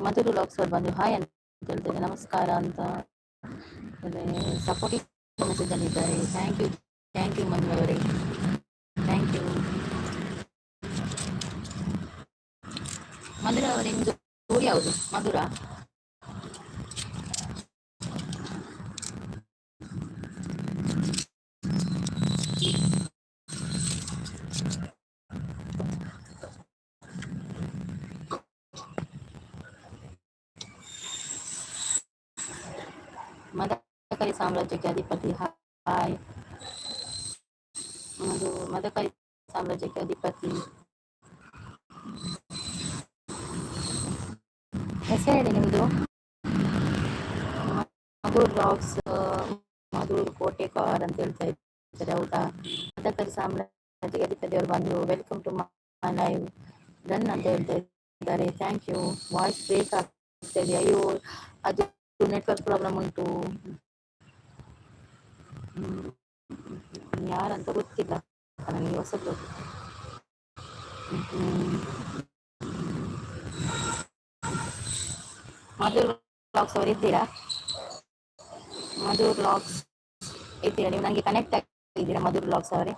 ಮಧುರು LOX ಅವ್ರು ಬಂದು hi ಅಂತ ಹೇಳ್ತಾರೆ, ನಮಸ್ಕಾರ ಅಂತ ಸಪೋರ್ಟಿವ್ ಮೆಸೇಜ್ ಅಲ್ಲಿದ್ದಾರೆ. ಥ್ಯಾಂಕ್ ಯು ಮಧು ಅವರೇ, ಥ್ಯಾಂಕ್ ಯು. ಮಧುರ ಅವರೇ, ನಿಮ್ದು ಊರು ಯಾವುದು? ಮಧುರ? ಮದಕರಿ ಸಾಮ್ರಾಜ್ಯಕ್ಕೆ ಅಧಿಪತಿ ಹಾಯ್. ಮದಕರಿ ಸಾಮ್ರಾಜ್ಯಕ್ಕೆ ಅಧಿಪತಿ ಹೆಸರು ಹೇಳಿ ನಿಮ್ದು? ಮಧುರ್ ಬ್ಲಾಗ್ಸ್, ಮಧುರ್ ಕೋಟೆಕಾರ್ ಅಂತ ಹೇಳ್ತಾ ಇದ್ದಾರೆ, ಹೌದಾ? ಮದಕರಿ ಸಾಮ್ರಾಜ್ಯಕ್ಕೆ ಅಧಿಪತಿ ಅವರು ಬಂದು ವೆಲ್ಕಮ್ ಟು ಮೈ ಲೈವ್ ಡನ್ ಅಂತ ಹೇಳ್ತಾ ಇದ್ದಾರೆ. Thank you. ವಾಯ್ಸ್ ಬ್ರೇಕ್ ಆಗ್ತದೆ, ಅಯ್ಯೋ ಅದು ನೆಟ್ವರ್ಕ್ ಪ್ರಾಬ್ಲಮ್ ಉಂಟು. ಯಾರಂತ ಗೊತ್ತಿಲ್ಲ ನನಗೆ, ಹೊಸದು. ಮಧುರ್ ಬ್ಲಾಗ್ಸ್ ಅವರು ಇದ್ದೀರಾ? ಮಧುರ್ ಬ್ಲಾಗ್ಸ್ ಇದ್ದೀರಾ ನೀವು? ನನಗೆ ಕನೆಕ್ಟ್ ಆಗಿದ್ದೀರಾ ಮಧುರ್ ಬ್ಲಾಗ್ಸ್ ಅವರೇ?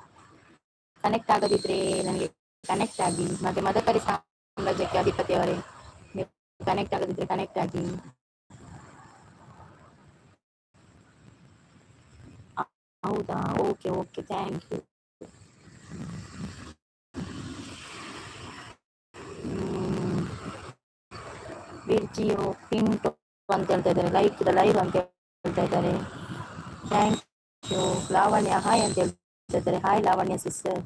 ಕನೆಕ್ಟ್ ಆಗದಿದ್ರೆ ನನಗೆ ಕನೆಕ್ಟ್ ಆಗಿ. ಮತ್ತೆ ಮದಕರಿ ಸಾಮ್ರಾಜ್ಯಕ್ಕೆ ಅಧಿಪತಿ ಅವರೇ, ನೀವು ಕನೆಕ್ಟ್ ಆಗದಿದ್ರೆ ಕನೆಕ್ಟ್ ಆಗಿ. ಹೌದಾ, ಓಕೆ ಓಕೆ, ಥ್ಯಾಂಕ್ ಯು. ಬಿರ್ಜಿಯೋ ಪಿಂಟು ಅಂತ ಹೇಳ್ತಾ ಇದ್ದಾರೆ, ಲೈವ್ ಅಂತ ಹೇಳ್ತಾ ಇದ್ದಾರೆ. Thank you. ಲಾವಣ್ಯ ಹಾಯ್ ಅಂತ ಹೇಳ್ತಾ ಇದ್ದಾರೆ, hi Lavanya sister,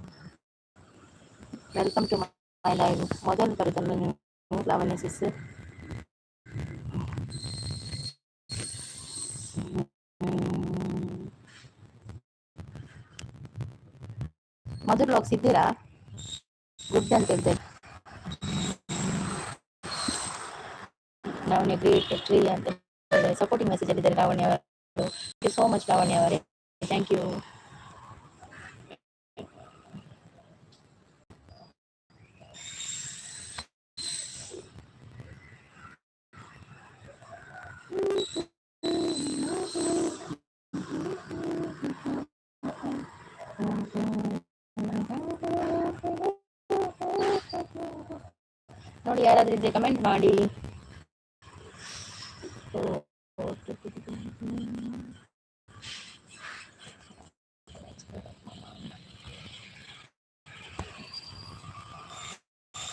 welcome to my live. ಮೊದಲು ಬರುತ್ತಲ್ಲ ನೀವು ಲಾವಣ್ಯ ಸಿಸ್ಟರ್? ಮಧುರ್ ಬ್ಲಾಗ್ಸ್ ಇದ್ದೀರಾ? ಗುಡ್ ಅಂತ ಹೇಳ್ತಾರೆ. ಲಾವಣ್ಯ ಗ್ರೇಟ್ ಟ್ರೀ ಅಂತ ಸಪೋರ್ಟಿಂಗ್ ಮೆಸೇಜ್ ಅಲ್ಲಿದ್ದಾರೆ ಲಾವಣ್ಯ ಅವರು. Thank you so much Lavanya ಅವರೇ, ಥ್ಯಾಂಕ್ ಯು. ನೋಡಿ, ಯಾರಾದ್ರೂ ಇದ್ರೆ ಕಮೆಂಟ್ ಮಾಡಿ.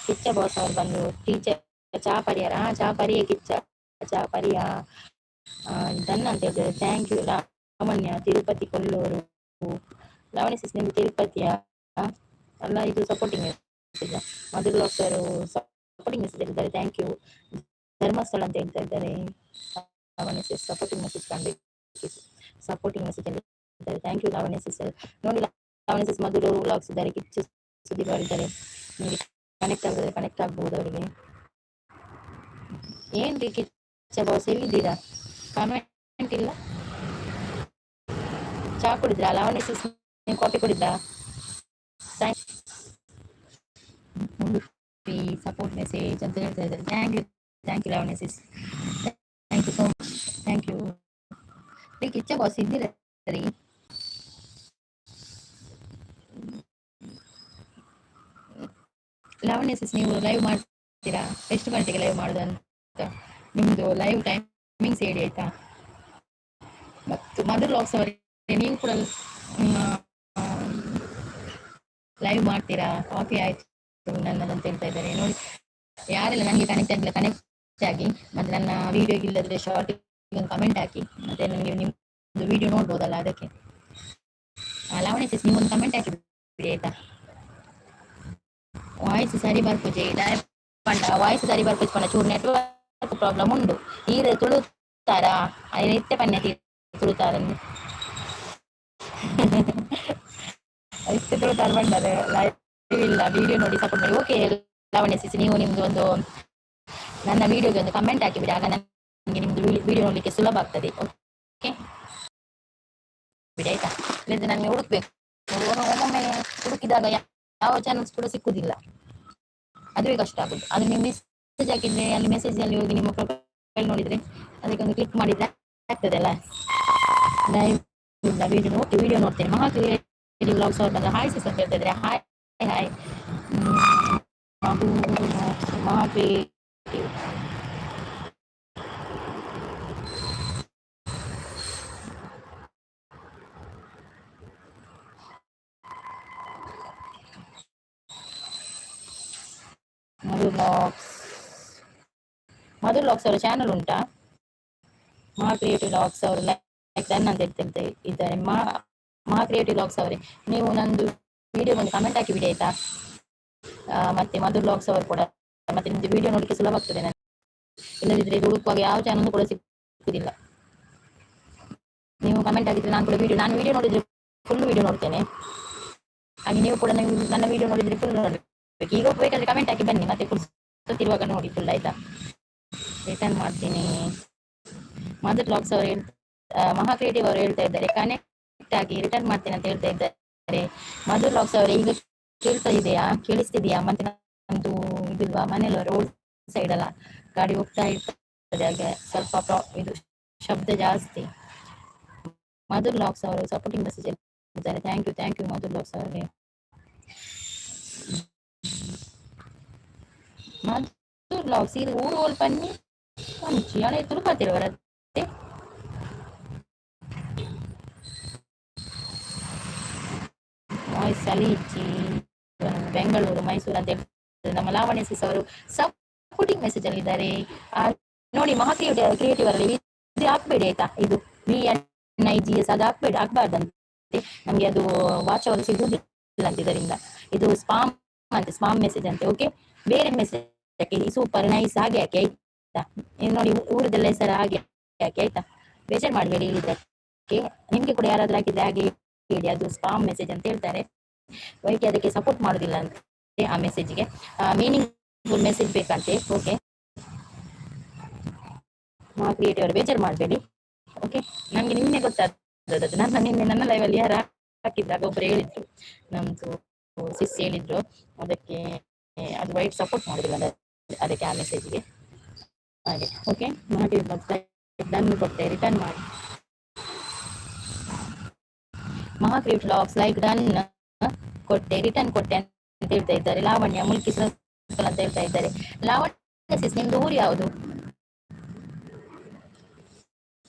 ಕಿಚ್ಚ ಬಾಸ್ ಅವ್ರು ಬಂದು ಟೀಚರ್ ಚಾ ಪರಿಯಾರ, ಚಾ ಪರಿಯ ಕಿಚ್ಚ, ಚಾ ಪರಿಯ ಡನ್ ಅಂತ ಹೇಳಿದ್ರೆ. Thank you Lavanya. Tirupati Kollur. Lavanya sis ನಿಮ್ದು ತಿರುಪತಿಯ ಅಲ್ಲ? ಇದು ಸಪೋರ್ಟಿಂಗ್ ಮೆಸೇಜ್. ಮಧುರ್ ಬ್ಲಾಗ್ಸ್ ಅವರು ಸಪೋರ್ಟಿಂಗ್ ಮೆಸೇಜ್ ಹೇಳಿದ್ದಾರೆ, ಥ್ಯಾಂಕ್ ಯು. ಧರ್ಮಸ್ಥಳ ಅಂತ ಹೇಳ್ತಾ ಇದ್ದಾರೆ ಲಾವಣ್ಯ ಸಿಸ್, ಸಪೋರ್ಟಿಂಗ್ ಮೆಸೇಜ್ ಕಾಣಬೇಕು, ಸಪೋರ್ಟಿಂಗ್ ಮೆಸೇಜ್ ಅಲ್ಲಿ ಇದ್ದಾರೆ. Thank you Lavanya sis. ನೋಡಿ ಲಾವಣ್ಯ ಸಿಸ್ ಮಧುರ್ ಬ್ಲಾಗ್ಸ್ ಇದ್ದಾರೆ, ಕಿಚ್ಚು ಸುದೀಪ್ ಅವರಿದ್ದಾರೆ. ನೋಡಿ ಕನೆಕ್ಟ್ ಆಗಿದ್ರೆ ಕನೆಕ್ಟ್ ಆಗ್ಬಹುದು ಅವರಿಗೆ. ಏನ್ರಿ ಕಿಚ್ಚ ಬಾಸ್ ಎಲ್ಲಿದ್ದೀರಾ? ಕಮೆಂಟ್ ಇಲ್ಲ. ಚಾ ಕುಡಿದ್ರಾ ಲಾವಣ್ಯ ಸಿಸ್? ನೀವು ಕಾಫಿ ಕುಡಿದ್ರಾ? ಸಪೋರ್ಟ್ ಮೆಸೇಜ್ ಅಂತ ಹೇಳ್ತಾ ಇದ್ದಾರೆ. Thank you Lavanya sis, thank you so much, thank you. Kiccha boss ಇದ್ದೀರಾ ರೀ? ಲಾವಣ್ಯ ಸಿಸ್ ನೀವು ಲೈವ್ ಮಾಡ್ತೀರಾ? ಎಷ್ಟು ಗಂಟೆಗೆ ಲೈವ್ ಮಾಡೋದು ಅಂತ ನಿಮ್ದು ಲೈವ್ ಟೈಮಿಂಗ್ಸ್ ಹೇಳಿ ಆಯ್ತಾ? ಮತ್ತು ಮಧುರ್ ಬ್ಲಾಗ್ಸ್ ಅವರಿಗೆ ನೀವು ಕೂಡ ಲೈವ್ ಮಾಡ್ತೀರಾ? ಕಾಫಿ ಆಯ್ತು ನನ್ನದಂತ ಹೇಳ್ತಾ ಇದ್ದಾರೆ. ನೋಡಿ ಯಾರೆಲ್ಲ ನನಗೆ ಕನೆಕ್ಟ್ ಆಗಿಲ್ಲ ಕನೆಕ್ಟ್ ಆಗಿ, ಮತ್ತೆ ನನ್ನ ವಿಡಿಯೋ ಇಲ್ಲದ್ರೆ ಶಾರ್ಟ್ ಕಮೆಂಟ್ ಹಾಕಿ, ಮತ್ತೆ ನನಗೆ ನಿಮ್ದು ವಿಡಿಯೋ ನೋಡ್ಬೋದಲ್ಲ ಅದಕ್ಕೆ. ಲಾವಣ್ಯ ಸಿಸ್ ನೀವು ಒಂದು ಕಮೆಂಟ್ ಹಾಕಿಬಿಡಿ ಆಯ್ತಾ? ವಾಯ್ಸ್ ಸರಿ ಬರ್ಪುಜಿ ಪಂಡ, ವಾಯ್ಸ್ ಸರಿ ಬರ್ಪುಜಿ ಪಂಡ, ಚೂರು ನೆಟ್ವರ್ಕ್ ಪ್ರಾಬ್ಲಮ್ ಉಂಡು. ಈರೆ ತುಳುತ್ತಾರಾ? ಇತ್ತೆ ಪನ್ಯ ತುಳುತ್ತಾರಂದು ಇತ್ತೆ ತುಳುತ್ತಾರೆ ಬಂದರೆ ಲೈವ್ ಇಲ್ಲ, ವಿಡಿಯೋ ನೋಡಿ ಸಪೋರ್ಟ್ ಮಾಡಿ. ಓಕೆ ಲಾವಣ್ಯ ಸಿಸ್, ನೀವು ನಿಮ್ದು ಒಂದು ನನ್ನ ವಿಡಿಯೋಗೆ ಒಂದು ಕಮೆಂಟ್ ಹಾಕಿಬಿಡಿ, ಆಗ ನನಗೆ ನಿಮ್ದು ವಿಡಿಯೋ ನೋಡ್ಲಿಕ್ಕೆ ಸುಲಭ ಆಗ್ತದೆ. ಓಕೆ ಬಿಡಿ ಆಯ್ತಾ? ಇಲ್ಲದ್ರೆ ನನಗೆ ಹುಡುಕ್ಬೇಕು, ಒಮ್ಮೊಮ್ಮೆ ಹುಡುಕಿದಾಗ ಯಾವ ಚಾನಲ್ಸ್ ಕೂಡ ಸಿಕ್ಕುದಿಲ್ಲ, ಅದುವೇ ಕಷ್ಟ ಆಗುದು. ಅದು ನೀವು ಮಿಸ್ ಮೆಸೇಜ್ ಹಾಕಿದ್ರೆ ಅಲ್ಲಿ ಮೆಸೇಜ್ ಅಲ್ಲಿ ಹೋಗಿ ನಿಮ್ಮ ಪ್ರೊಫೈಲ್ ನೋಡಿದ್ರೆ ಅದಕ್ಕೆ ಒಂದು ಕ್ಲಿಕ್ ಮಾಡಿದ್ರೆ ಆಗ್ತದಲ್ಲ. ಲೈವ್ ಇಲ್ಲ ವಿಡಿಯೋ ನೋಡ್ತೇನೆ. ಮಹಾಕ್ರಿಯೇಟಿವ್ ವ್ಲಾಗ್ಸ್ ಅವ್ರು ಬಂದ ಹಾಯ್ ಸಿಸ್ ಅಂತ ಹೇಳ್ತಾ ಇದ್ರೆ ಹಾಯ್ ಹಾಯ್. ಮಹಾಕ್ರಿಯೇಟಿವ್ ಮಧು ವ್ಲಾಗ್ಸ್ ಅವರ ಚಾನಲ್ ಉಂಟಾ? ಮಹಾಕ್ರಿಯೇಟಿವ್ ವ್ಲಾಗ್ಸ್ ಅವರು ಲೈಕ್ ಡನ್ ಅಂತ ಹೇಳ್ತಿರ್ತಾರೆ ಇದ್ದಾರೆ. ಮಹಾಕ್ರಿಯೇಟಿವ್ ವ್ಲಾಗ್ಸ್ ಅವರೇ, ನೀವು ನಂದು ವಿಡಿಯೋ ಒಂದು ಕಮೆಂಟ್ ಹಾಕಿ ಬಿಡಿ ಆಯ್ತಾ. ಮತ್ತೆ ಮಧು ವ್ಲಾಗ್ಸ್ ಅವರು ಕೂಡ ಮತ್ತೆ ನಿಮ್ದು ವಿಡಿಯೋ ನೋಡಲಿಕ್ಕೆ ಸುಲಭ ಆಗ್ತದೆ. ಇಲ್ಲದಿದ್ರೆ ಇದು ಹುಡುಕುವಾಗ ಯಾವ ಚಾನಲ್ ಕೂಡ ಸಿಕ್ಕುದಿಲ್ಲ. ನೀವು ಕಮೆಂಟ್ ಆಗಿದ್ರೆ ನಾನು ವಿಡಿಯೋ ನೋಡಿದ್ರೆ ಫುಲ್ ವಿಡಿಯೋ ನೋಡ್ತೇನೆ. ಹಾಗೆ ನೀವು ಕೂಡ ನನ್ನ ವಿಡಿಯೋ ನೋಡಿದ್ರೆ ಫುಲ್ ನೋಡ್ಬೇಕು. ಈಗ ಬೇಕಾದ್ರೆ ಕಮೆಂಟ್ ಹಾಕಿ ಬನ್ನಿ, ಮತ್ತೆ ಫುಲ್ ಸುತ್ತಿರುವಾಗ ನೋಡಿ ಫುಲ್ ಆಯ್ತಾ. ರಿಟರ್ನ್ ಮಾಡ್ತೀನಿ. ಮಧು ವ್ಲಾಗ್ಸ್ ಅವರು ಮಹಾಕ್ರಿಯೇಟಿವ್ ಅವರು ಹೇಳ್ತಾ ಇದ್ದಾರೆ ಕನೆಕ್ಟ್ ಆಗಿ ರಿಟರ್ನ್ ಮಾಡ್ತೇನೆ ಅಂತ ಹೇಳ್ತಾ ಇದ್ದಾರೆ. ಮಧು ವ್ಲಾಗ್ಸ್ ಅವರೇ, ಈಗ ಕೇಳಿಸ್ತಿದೆಯಾ? ಮತ್ತೆ ನಮ್ದು ಇದಿಲ್ವಾ ಮನೇಲಿ ರೋಡ್ ಸೈಡ್ ಅಲ್ಲ, ಗಾಡಿ ಹೋಗ್ತಾ ಇರ್ತದೆ, ಹಾಗೆ ಸ್ವಲ್ಪ ಇದು ಶಬ್ದ ಜಾಸ್ತಿ. ಮಧು ವ್ಲಾಗ್ಸ್ ಅವರು ಸಪೋರ್ಟಿಂಗ್ ಮೆಸೇಜ್ ಇದ್ದಾರೆ. ಥ್ಯಾಂಕ್ ಯು ಮಧು ವ್ಲಾಗ್ಸ್ ಅವರಿಗೆ. ಮಧು ವ್ಲಾಗ್ಸ್ ಇದು ಊರು ಬನ್ನಿ ಮಂಚಿ ಹಳೆ ತುಳುಕಾತಿರುವರತ್ತೆ. ವಾಯ್ಸ್ ಅಲಿಚಿ ಬೆಂಗಳೂರು ಮೈಸೂರು ಅಂತ ಹೇಳ್ತಾರೆ. ನಮ್ಮ ಲಾವಣ್ಯ ಸಿಸ್ ಅವರು ಸಪೋರ್ಟಿಂಗ್ ಮೆಸೇಜ್ ಅಲ್ಲಿ ಇದ್ದಾರೆ. ನೋಡಿ ಮಹಾಕ್ರಿಯೇಟಿವ್ ಅಲ್ಲಿ ಇದು ಹಾಕ್ಬೇಡಿ ಆಯ್ತಾ. ಇದು VNIGS ಅದು ಹಾಕ್ಬಾರ್ದಂತೆ. ನಮ್ಗೆ ಅದು ವಾಚ್ ಅವರು ಸಿಗುದಿಲ್ಲ ಅಂತ ಇದರಿಂದ. ಇದು ಸ್ಪಾಮ್ ಮೆಸೇಜ್ ಅಂತೆ. ಓಕೆ, ಬೇರೆ ಮೆಸೇಜ್ ಹಾಕಿ ಸೂಪರ್ ನೈಸ್ ಹಾಗೆ ಹಾಕಿ ಆಯ್ತಾ. ನೋಡಿ ಊರದೆಲ್ಲ ಹೆಸರು ಹಾಗೆ ಹಾಕಿ ಆಯ್ತಾ. ಬೇಜಾರು ಮಾಡಬೇಡಿ ಹೇಳಿದ್ದಕ್ಕೆ. ನಿಮ್ಗೆ ಕೂಡ ಯಾರಾದ್ರೂ ಹಾಕಿದ್ರೆ ಹಾಗೆ ಹೇಳಿ, ಅದು ಸ್ಪಾಮ್ ಮೆಸೇಜ್ ಅಂತ ಹೇಳ್ತಾರೆ. ವೈಕಿ ಅದಕ್ಕೆ ಸಪೋರ್ಟ್ ಮಾಡುದಿಲ್ಲ ಅಂತೆ. ಆ ಮೆಸೇಜ್ಗೆ ಮೀನಿಂಗ್ ಮೆಸೇಜ್ ಬೇಕಂತೆ. ಓಕೆ, ಕ್ರಿಯೇಟಿವ್ ಅವರು ಬೇಜಾರು ಮಾಡಬೇಡಿ. ಓಕೆ, ನನ್ಗೆ ನಿನ್ನೆ ಗೊತ್ತಾದದ್ದು. ನನ್ನ ಲೈವಲ್ಲಿ ಯಾರು ಹಾಕಿದ್ರಾಗ ಒಬ್ರು ಹೇಳಿದ್ರು, ನಮ್ದು ಸಿಸ್ ಹೇಳಿದ್ರು, ಅದಕ್ಕೆ ಅದು ವೈಟ್ ಸಪೋರ್ಟ್ ಮಾಡುದಿಲ್ಲ ಅದಕ್ಕೆ ಆ ಮೆಸೇಜ್ಗೆ ಹಾಗೆ. ಓಕೆ, ಡನ್ ಕೊಟ್ಟೆ, ರಿಟರ್ನ್ ಮಾಡಿ. ಮಹಾಕ್ರಿಯೇಟಿವ್ ವ್ಲಾಗ್ಸ್ ಲೈಕ್ ಡನ್ ಕೊಟ್ಟೆ, ರಿಟರ್ನ್ ಕೊಟ್ಟೆ ಅಂತ ಹೇಳ್ತಾ ಇದ್ದಾರೆ. ಲಾವಣ್ಯ ಮುಲ್ಕಿ ಅಂತ ಹೇಳ್ತಾ ಇದ್ದಾರೆ. ಲಾವಣ್ಯ ಸಿಸ್, ನಿಮ್ದು ಊರು ಯಾವುದು?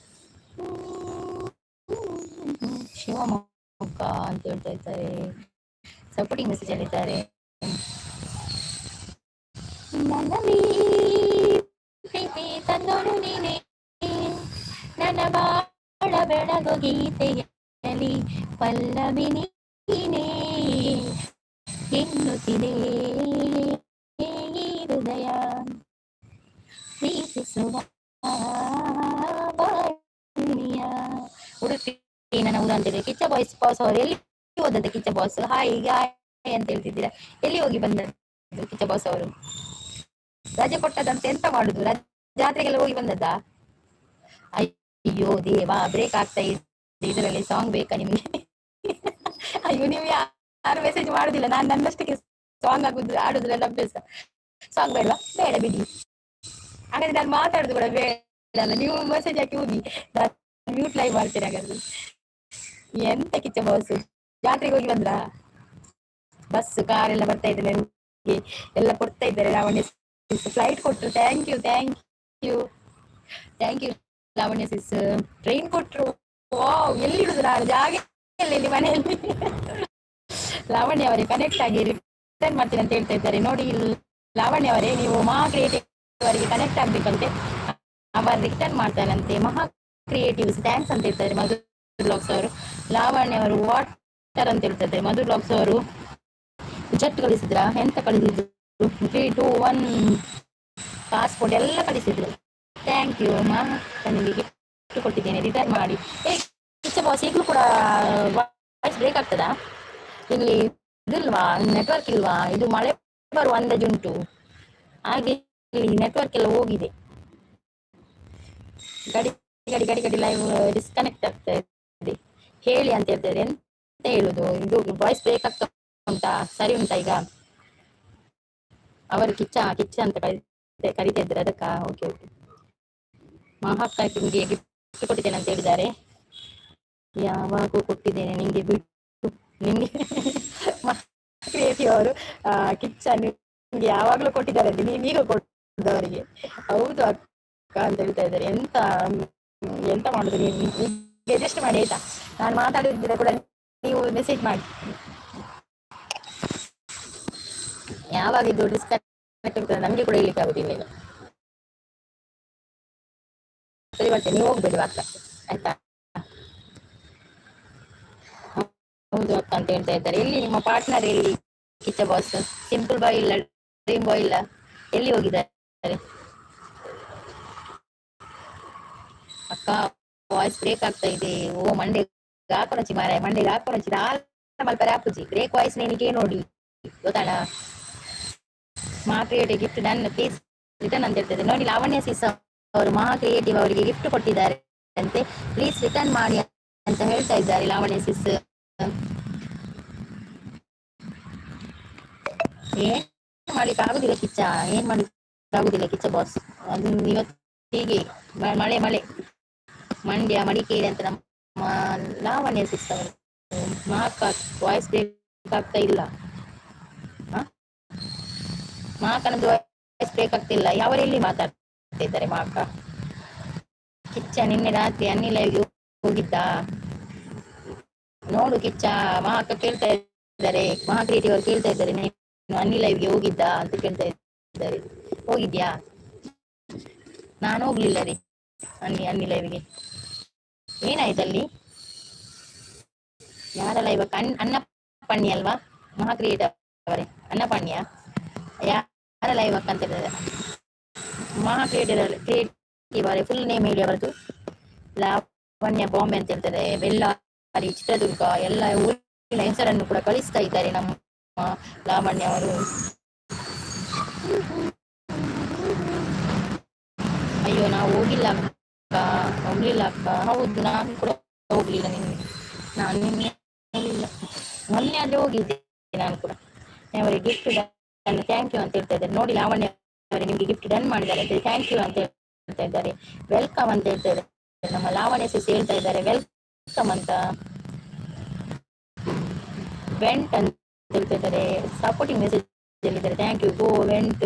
ಶಿವಮೊಗ್ಗ ಅಂತ ಹೇಳ್ತಾ ಇದ್ದಾರೆ. ಸಪೋರ್ಟಿಂಗ್ ಮೆಸೇಜ್ ಹೇಳಿದ್ದಾರೆ. ತಂದೋಡು ನೀನೆ ನನ್ನ ಬಾಳ ಬೆಳಗು ಗೀತೆಯಲ್ಲಿ ಪಲ್ಲವಿ ನೀನೇ ಎನ್ನುತ್ತಿದೆ ಹೃದಯ ಪ್ರೀತಿಸುವ ಉಡುಪಿ ನನ್ನ ಊರು ಅಂತಿದೆ. ಕಿಚ್ಚ ಬಾಯ್ಸ್ ಅವರು ಎಲ್ಲಿ ಹೋದಂತೆ? ಕಿಚ್ಚ ಬಾಸ್ ಹಾಯ್ ಅಂತ ಹೇಳ್ತಿದ್ದೀರಾ. ಎಲ್ಲಿ ಹೋಗಿ ಬಂದದ್ದು ಕಿಚ್ಚ ಬಾಸ್ ಅವರು? ರಜೆ ಕೊಟ್ಟದಂತೆ ಎಂತ ಮಾಡುದು? ಜಾತ್ರೆಗೆಲ್ಲ ಹೋಗಿ ಬಂದದ್ದ? ಅಯ್ಯೋ ದೇವಾ, ಬ್ರೇಕ್ ಆಗ್ತಾ ಇದೆ. ಇದರಲ್ಲಿ ಸಾಂಗ್ ಬೇಕಾ ನಿಮ್ಗೆ? ಅಯ್ಯೋ, ನೀವು ಯಾರು ಮೆಸೇಜ್ ಮಾಡುದಿಲ್ಲ. ನಾನು ನನ್ನಷ್ಟಕ್ಕೆ ಸಾಂಗ್ ಆಡುದ್ರೆಲ್ಲ ಅಭ್ಯಾಸ. ಸಾಂಗ್ ಬೇಡವಾ? ಬೇಡ ಬಿಡಿ. ಹಾಗಾದ್ರೆ ನಾನು ಮಾತಾಡುದು ಕೂಡ ಬೇಡ ಅಲ್ಲ. ನೀವು ಮೆಸೇಜ್ ಹಾಕಿ ಹೋಗಿ, ಮ್ಯೂಟ್ ಲೈವ್ ಮಾಡ್ತೇನೆ. ಹಾಗಾದ್ರೆ ಎಂತ ಕಿಚ್ಚ ಬಾಸ್, ಜಾತ್ರೆಗೆ ಹೋಗಿ ಬಂದ್ರ? ಬಸ್ ಕಾರ್ ಎಲ್ಲ ಬರ್ತಾ ಇದೆ, ನನಗೆ ಎಲ್ಲ ಕೊಡ್ತಾ ಇದ್ದಾರೆ. ಲಾವಣ್ಯ ಫ್ಲೈಟ್ ಕೊಟ್ರು. Thank you Lavanya sis. Train ಕೊಟ್ರು. ಎಲ್ಲಿ ಇಡುದು ನಾನು? ಜಾಗ ಇಲ್ಲಿ ಮನೆಯಲ್ಲಿ. ಲಾವಣ್ಯ ಅವರೇ ಕನೆಕ್ಟ್ ಆಗಿ ರಿಟರ್ನ್ ಮಾಡ್ತೀನಿ ಅಂತ ಹೇಳ್ತಾ ಇದ್ದಾರೆ. ನೋಡಿ ಲಾವಣ್ಯ ಅವರೇ, ನೀವು ಮಹಾಕ್ರಿಯೇಟಿವ್ ಅವರಿಗೆ ಕನೆಕ್ಟ್ ಆಗ್ಬೇಕಂತೆ, ಅವರು ರಿಟರ್ನ್ ಮಾಡ್ತಾರಂತೆ. ಮಹಾಕ್ರಿಯೇಟಿವ್ಸ್ ಥ್ಯಾಂಕ್ಸ್ ಅಂತ ಹೇಳ್ತಾರೆ ಮಧು ವ್ಲಾಗ್ಸ್ ಅವರು. ಲಾವಣ್ಯ ಅವರು ವಾಟರ್ ಅಂತ ಹೇಳ್ತಾರೆ. ಮಧು ವ್ಲಾಗ್ಸ್ ಅವರು ಜಟ್ ಕಳಿಸಿದ್ರ? ಎಂತ ಕಳಿಸಿದ್ರು? 3, 2, 1 ಪಾಸ್ಪೋರ್ಟ್ ಎಲ್ಲ ಕಳಿಸಿದ್ರು. ಥ್ಯಾಂಕ್ ಯು ನಿಮಗೆ ಗಿಫ್ಟ್ ಕೊಟ್ಟಿದ್ದೇನೆ, ರಿಟರ್ನ್ ಮಾಡಿ. ಕಿಚ್ಚ ಬಾಸ್, ಈಗಲೂ ಕೂಡ ವಾಯ್ಸ್ ಬ್ರೇಕ್ ಆಗ್ತದಾ? ಇಲ್ಲಿ ಇದಿಲ್ವಾ, ನೆಟ್ವರ್ಕ್ ಇಲ್ವಾ? ಇದು ಮಳೆ ಬರುವ ಅಂದಾಜುಂಟು, ಹಾಗೆ ಇಲ್ಲಿ ನೆಟ್ವರ್ಕ್ ಎಲ್ಲ ಹೋಗಿದೆ. ಗಡಿ ಲೈವ್ ಡಿಸ್ಕನೆಕ್ಟ್ ಆಗ್ತಾ ಇದೆ. ಹೇಳಿ ಅಂತ ಹೇಳ್ತಾರೆ. ಎಂತ ಹೇಳುದು? ಇದು ವಾಯ್ಸ್ ಬ್ರೇಕ್ ಆಗ್ತಾ ಉಂಟಾ? ಸರಿ ಉಂಟಾ ಈಗ? ಅವರು ಕಿಚ್ಚ ಅಂತ ಕರಿತಾ ಇದ್ದಾರೆ ಅದಕ್ಕ. Okay okay. ಮಹಾಕ್ಕ ನಿಮ್ಗೆ ಗಿಫ್ಟ್ ಕೊಟ್ಟಿದ್ದೇನೆ ಅಂತ ಹೇಳಿದ್ದಾರೆ. ಯಾವಾಗೂ ಕೊಟ್ಟಿದ್ದೇನೆ ನಿಂಗೆ ಬಿಟ್ಟು ನಿಮ್ಗೆ ಕ್ರಿಯೇಟಿವ್ ಅವರು ಕಿಚ್ಚ ನಿಮ್ಗೆ ಯಾವಾಗ್ಲೂ ಕೊಟ್ಟಿದ್ದಾರೆ ಅಂತ ನೀವೀಗ ಕೊಟ್ಟವರಿಗೆ. ಹೌದು ಅಕ್ಕ ಅಂತ ಹೇಳ್ತಾ ಇದ್ದಾರೆ. ಎಂತ ಎಂತ ಮಾಡುದು, ನೀವು ಅಡ್ಜಸ್ಟ್ ಮಾಡಿ ಆಯ್ತಾ. ನಾನು ಮಾತಾಡಿದ್ರೆ ಕೂಡ ನೀವು ಮೆಸೇಜ್ ಮಾಡಿ. ಯಾವಾಗ ಇದು ಡಿಸ್ಕನೆಕ್ಟ್ ನಮ್ಗೆ ಕೂಡ ಹೇಳಿಕ್ಕೆ ಆಗುದಿಲ್ಲ ಈಗ. ಸರಿ ಬರ್ತೇನೆ, ನೀವು ಹೋಗ್ಬೇಡಿ ಅಕ್ಕ ಆಯ್ತಾ. ಹೌದು ಅಕ್ಕ ಅಂತ ಹೇಳ್ತಾ ಇದ್ದಾರೆ. ಎಲ್ಲಿ ನಿಮ್ಮ ಪಾರ್ಟ್ನರ್ ಎಲ್ಲಿ ಕಿಚ್ಚ ಬಾಸ್? ಸಿಂಪಲ್ ಬಾಯ್ ಇಲ್ಲ, ಡ್ರೀಮ್ ಬಾಯ್ ಇಲ್ಲ, ಎಲ್ಲಿ ಹೋಗಿದ್ದಾರೆ ಅಕ್ಕ? ವಾಯ್ಸ್ ಬ್ರೇಕ್ ಆಗ್ತಾ ಇದೆ. ಓ ಮಂಡೆ ಹಾಕೊನಚ್ಚಿ ಮಾರಾಯ, ಮಂಡೆಗೆ ಹಾಕೊನಚ್ಚಿ ಮಲ್ಪರೆ ಹಾಕುಚಿ ಬ್ರೇಕ್ ವಾಯ್ಸ್ ನೇನಿಗೆ ನೋಡಿ ಗೊತ್ತಾಳ. ಮಹಾ creative gift done please return ಅಂತ ಹೇಳ್ತದೆ ನೋಡಿ. ಲಾವಣ್ಯ ಸಿಸ್ ಅವರು ಮಹಾ ಕ್ರಿಯೇಟಿವ್ ಅವರಿಗೆ ಗಿಫ್ಟ್ ಕೊಟ್ಟಿದ್ದಾರೆ ಅಂತೆ, ಪ್ಲೀಸ್ ರಿಟರ್ನ್ ಮಾಡಿ ಅಂತ ಹೇಳ್ತಾ ಇದ್ದಾರೆ ಲಾವಣ್ಯ ಸಿಸ್. ಏನ್ ಮಾಡ್ಲಿಕ್ಕೆ ಆಗುದಿಲ್ಲ ಕಿಚ್ಚ, ಏನ್ ಮಾಡ್ಲಿಕ್ಕೆ ಆಗುದಿಲ್ಲ ಕಿಚ್ಚ ಬಾಸ್. ಅದು ಇವತ್ತು ಹೀಗೆ ಮಳೆ ಮಳೆ ಮಂಡ್ಯ ಮಡಿಕೇರಿ ಅಂತ ನಮ್ಮ ಲಾವಣ್ಯ ಸಿಸ್ ಅವರು. ಮಹಾಕ ವಾಯ್ಸ್ ಬ್ರೇಕ್ ಆಗ್ತಾ ಇಲ್ಲ, ಮಹಾಕನದ್ದು ವಾಯ್ಸ್ ಬ್ರೇಕ್ ಆಗ್ತಿಲ್ಲ. ಯಾವರೆಲ್ಲಿ ಮಾತಾಡ್ತಾ ಇದ್ದಾರೆ ಮಹಾಕ? ಕಿಚ್ಚ ನಿನ್ನೆ ರಾತ್ರಿ ಅನ್ನಿ ಲೈವ್ಗೆ ಹೋಗಿದ್ದ ನೋಡು ಕಿಚ್ಚ. ಮಹಾಕ ಕೇಳ್ತಾ ಇದ್ದಾರೆ, ಮಹಾ ಕ್ರಿಯೇಟಿವ್ ಅವರು ಕೇಳ್ತಾ ಇದ್ದಾರೆ, ನೀನು ಅನ್ನಿ ಲೈವ್ಗೆ ಹೋಗಿದ್ದ ಅಂತ ಕೇಳ್ತಾ ಇದ್ದಾರೆ. ಹೋಗಿದ್ಯಾ? ನಾನು ಹೋಗ್ಲಿಲ್ಲ ರೀ ಅನ್ನಿ ಲೈವ್ಗೆ. ಏನಾಯ್ತಲ್ಲಿ? ಯಾರ ಲೈವ್? ಅನ್ನ ಪಣ್ಣಿ ಅಲ್ವಾ ಮಹಾ ಕ್ರಿಯೇಟಿವ್ ಅವರೇ? ಅನ್ನ ಪಣ್ಣಿಯ ಯಾರ ಲೈವ್ ಅಂತ ಹೇಳಿದ್ರೆ ಮಹಾ ಕ್ರಿಯೇಟಿವ್ ಅವರೇ ಫುಲ್ ನೇಮ್ ಹೇಳಿ ಅವರದ್ದು. ಲಾವಣ್ಯ ಬಾಂಬೆ ಅಂತ ಹೇಳ್ತಾರೆ, ಬೆಳ್ಳಾರಿ, ಚಿತ್ರದುರ್ಗ ಎಲ್ಲ ಊರಿನ ಹೆಸರನ್ನು ಕೂಡ ಕಳಿಸ್ತಾ ಇದ್ದಾರೆ ನಮ್ಮ ಲಾವಣ್ಯ ಅವರು. ಅಯ್ಯೋ ನಾವು ಹೋಗಿಲ್ಲ ಅಕ್ಕ, ಹೋಗ್ಲಿಲ್ಲ ಅಕ್ಕ. ಹೌದು ನಾನು ಕೂಡ ಹೋಗ್ಲಿಲ್ಲ ನಿನ್ನೆ. ನಾನು ನಿನ್ನೆ ಹೋಗ್ಲಿಲ್ಲ, ಮೊನ್ನೆ ಆದ್ರೆ ಹೋಗಿದ್ದೆ ನಾನು ಕೂಡ. ಅವರಿಗೆ ಗಿಫ್ಟ್ ಡನ್ ಥ್ಯಾಂಕ್ ಯು ಅಂತ ಹೇಳ್ತಾ ಇದ್ದಾರೆ ನೋಡಿ. ಲಾವಣ್ಯ ಅವರೇ ನಿಮ್ಗೆ ಗಿಫ್ಟ್ ಡನ್ ಮಾಡಿದ್ದಾರೆ ಅಂತ ಥ್ಯಾಂಕ್ ಯು ಅಂತ ಹೇಳ್ತಾ ಇದ್ದಾರೆ. ವೆಲ್ಕಮ್ ಅಂತ ಹೇಳ್ತಾ ಇದ್ದಾರೆ ನಮ್ಮ ಲಾವಣ್ಯ ಸಿಸ್, ಹೇಳ್ತಾ ಇದ್ದಾರೆ ವೆಲ್ಕಮ್ ಅಂತ. ವೆಂಟ್ ಅಂತ ಹೇಳ್ತಾ ಇದ್ದಾರೆ, ಸಪೋರ್ಟಿಂಗ್ ಮೆಸೇಜ್ ಹೇಳಿದ್ದಾರೆ. ಥ್ಯಾಂಕ್ ಯು ಗೋ ವೆಂಟ್